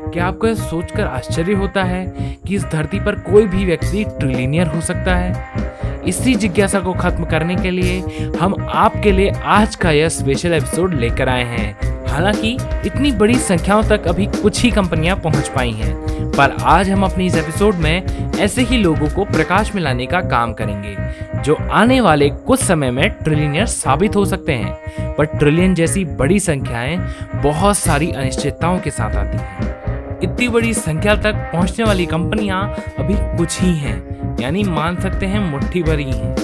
क्या आपको यह सोचकर आश्चर्य होता है कि इस धरती पर कोई भी व्यक्ति ट्रिलियनियर हो सकता है? इसी जिज्ञासा को खत्म करने के लिए हम आपके लिए आज का यह स्पेशल एपिसोड लेकर आए हैं। हालांकि इतनी बड़ी संख्याओं तक अभी कुछ ही कंपनियां पहुंच पाई हैं, पर आज हम अपनी इस एपिसोड में ऐसे ही लोगों को प्रकाश में लाने का काम करेंगे जो आने वाले कुछ समय में ट्रिलियनियर साबित हो सकते हैं। पर ट्रिलियन जैसी बड़ी संख्याएं बहुत सारी अनिश्चितताओं के साथ आती हैं। इतनी बड़ी संख्या तक पहुंचने वाली कंपनियां अभी कुछ ही हैं, यानी मान सकते हैं मुट्ठी भर ही हैं।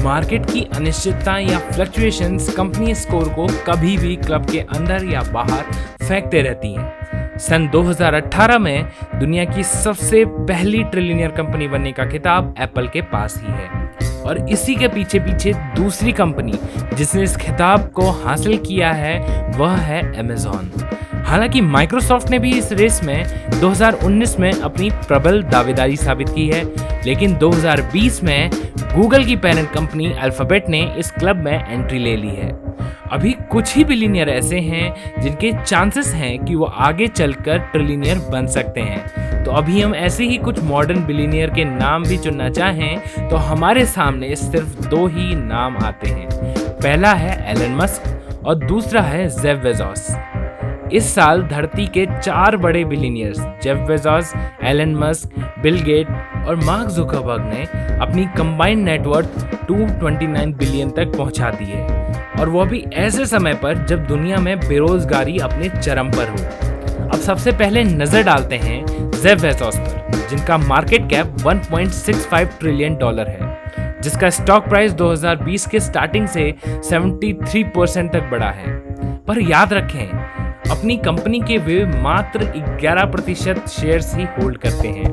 मार्केट की अनिश्चितता या फ्लक्चुएशंस कंपनी स्कोर को कभी भी क्लब के अंदर या बाहर फेंकते रहती हैं। सन 2018 में दुनिया की सबसे पहली ट्रिलियनियर कंपनी बनने का खिताब एप्पल के पास ही है, और इसी के पीछे पीछे दूसरी कंपनी जिसने इस खिताब को हासिल किया है वह है अमेज़न। हालांकि माइक्रोसॉफ्ट ने भी इस रेस में 2019 में अपनी प्रबल दावेदारी साबित की है, लेकिन 2020 में गूगल की पेरेंट कंपनी अल्फाबेट ने इस क्लब में एंट्री ले ली है। अभी कुछ ही बिलियनियर ऐसे हैं जिनके चांसेस हैं कि वो आगे चलकर ट्रिलियनियर बन सकते हैं। तो अभी हम ऐसे ही कुछ मॉडर्न बिलियनियर के नाम भी चुनना चाहें तो हमारे सामने सिर्फ दो ही नाम आते हैं। पहला है एलन मस्क और दूसरा है जेफ बेजोस। इस साल धरती के 4 बड़े billionaires Jeff Bezos, Elon Musk, Bill Gate और मार्क जुकरबर्ग ने अपनी कंबाइंड नेटवर्थ 229 बिलियन तक पहुंचा दी है, और वह भी ऐसे समय पर जब दुनिया में बेरोजगारी अपने चरम पर हो। अब सबसे पहले नजर डालते हैं जेफ बेजोस पर, जिनका मार्केट कैप 1.65 ट्रिलियन डॉलर है, जिसका स्टॉक प्राइस 2020 के स्टार्टिंग से 73% तक बढ़ा है। पर याद रखें, अपनी कंपनी के वे मात्र 11% शेयर्स ही होल्ड करते हैं।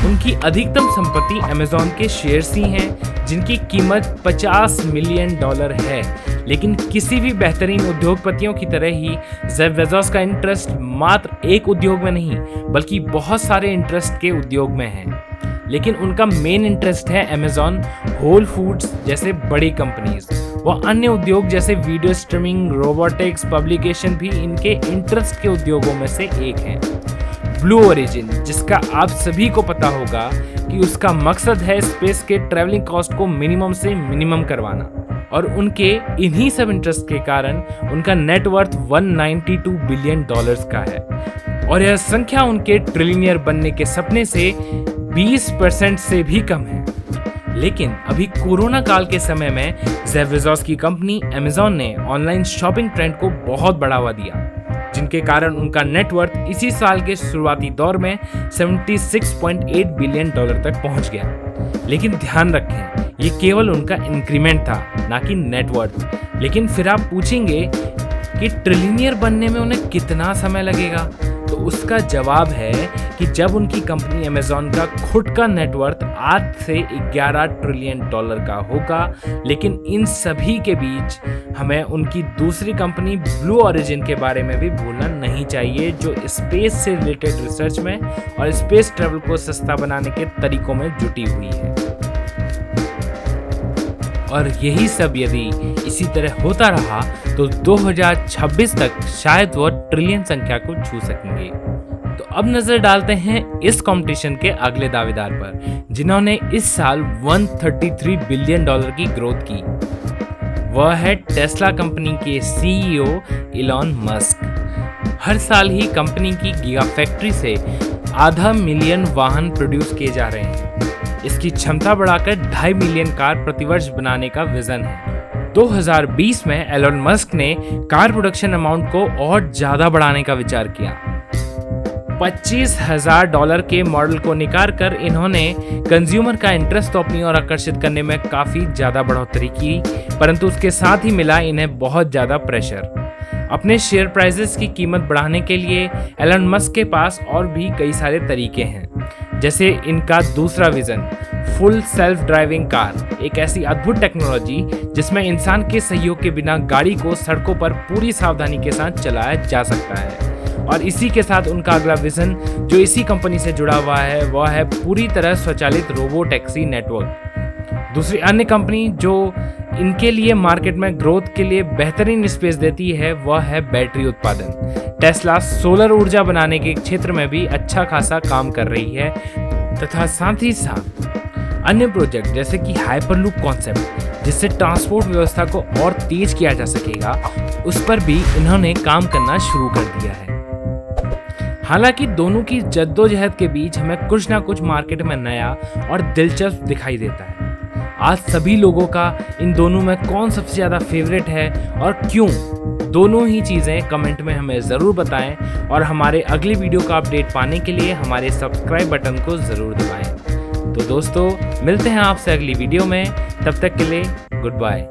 उनकी अधिकतम संपत्ति अमेज़न के शेयर्स ही हैं, जिनकी कीमत $50 मिलियन है। लेकिन किसी भी बेहतरीन उद्योगपतियों की तरह ही जेफ बेजोस का इंटरेस्ट मात्र एक उद्योग में नहीं बल्कि बहुत सारे इंटरेस्ट के उद्योग में है। लेकिन उनका मेन इंटरेस्ट है अमेज़न, होल फूड्स जैसे बड़ी कंपनीज। वह अन्य उद्योग जैसे वीडियो स्ट्रीमिंग, रोबोटिक्स, पब्लिकेशन भी इनके इंटरेस्ट के उद्योगों में से एक है। ब्लू ओरिजिन, जिसका आप सभी को पता होगा कि उसका मकसद है स्पेस के ट्रैवलिंग कॉस्ट को मिनिमम से मिनिमम करवाना, और उनके इन्हीं सब इंटरेस्ट के कारण उनका नेटवर्थ 192 बिलियन डॉलर्स का है, और यह संख्या उनके ट्रिलियनियर बनने के सपने से 20% से भी कम है। लेकिन अभी कोरोना काल के समय में जेफ बेजोस की कंपनी अमेज़न ने ऑनलाइन शॉपिंग ट्रेंड को बहुत बढ़ावा दिया, जिनके कारण उनका नेटवर्थ इसी साल के शुरुआती दौर में 76.8 बिलियन डॉलर तक पहुंच गया। लेकिन ध्यान रखें, ये केवल उनका इंक्रीमेंट था, ना कि नेटवर्थ। लेकिन फिर आप पूछेंगे कि ट्रिलियनियर बनने में उन्हें कितना समय लगेगा, तो उसका जवाब है कि जब उनकी कंपनी अमेज़न का खुद का नेटवर्थ 8 से 11 ट्रिलियन डॉलर का होगा। लेकिन इन सभी के बीच हमें उनकी दूसरी कंपनी ब्लू ओरिजिन के बारे में भी भूलना नहीं चाहिए, जो स्पेस से रिलेटेड रिसर्च में और स्पेस ट्रैवल को सस्ता बनाने के तरीकों में जुटी हुई है। और यही सब यदि इसी तरह होता रहा तो 2026 तक शायद वह ट्रिलियन संख्या को छू सकेंगे। तो अब नजर डालते हैं इस कंपटीशन के अगले दावेदार पर, जिन्होंने इस साल 133 बिलियन डॉलर की ग्रोथ की। वह है टेस्ला कंपनी के सीईओ इलॉन मस्क। हर साल ही कंपनी की गीगा फैक्ट्री से 500,000 वाहन प्रोड्यूस किए जा रहे हैं। इसकी क्षमता बढ़ाकर 2.5 मिलियन कार प्रतिवर्ष बनाने का विजन है। 2020 में एलन मस्क ने कार प्रोडक्शन अमाउंट को और ज्यादा बढ़ाने का विचार किया। $25,000 के मॉडल को निकाल कर इन्होंने कंज्यूमर का इंटरेस्ट तो अपनी ओर आकर्षित करने में काफी ज्यादा बढ़ोतरी की, परंतु उसके साथ ही मिला इन्हें बहुत ज्यादा प्रेशर। अपने शेयर प्राइसेस की कीमत बढ़ाने के लिए एलन मस्क के पास और भी कई सारे तरीके हैं, जैसे इनका दूसरा vision full self driving car, एक ऐसी अद्भुत टेक्नोलॉजी जिसमें इंसान के सहयोग के बिना गाड़ी को सड़कों पर पूरी सावधानी के साथ चलाया जा सकता है। और इसी के साथ उनका अगला विजन जो इसी कंपनी से जुड़ा हुआ है वह है पूरी तरह स्वचालित रोबो टैक्सी नेटवर्क। दूसरी अन्य कंपनी जो इनके लिए मार्केट में ग्रोथ के लिए बेहतरीन स्पेस देती है वह है बैटरी उत्पादन। टेस्ला सोलर ऊर्जा बनाने के क्षेत्र में भी अच्छा खासा काम कर रही है तथा साथ ही साथ अन्य प्रोजेक्ट जैसे कि हाइपरलूप कॉन्सेप्ट जिससे ट्रांसपोर्ट व्यवस्था को और तेज किया जा सकेगा उस पर भी इन्होंने काम करना शुरू कर दिया है। हालांकि दोनों की जद्दोजहद के बीच हमें कुछ ना कुछ मार्केट में नया और दिलचस्प दिखाई देता है। आज सभी लोगों का इन दोनों में कौन सबसे ज़्यादा फेवरेट है और क्यों, दोनों ही चीज़ें कमेंट में हमें ज़रूर बताएं और हमारे अगले वीडियो का अपडेट पाने के लिए हमारे सब्सक्राइब बटन को ज़रूर दबाएं। तो दोस्तों मिलते हैं आपसे अगली वीडियो में, तब तक के लिए गुड बाय।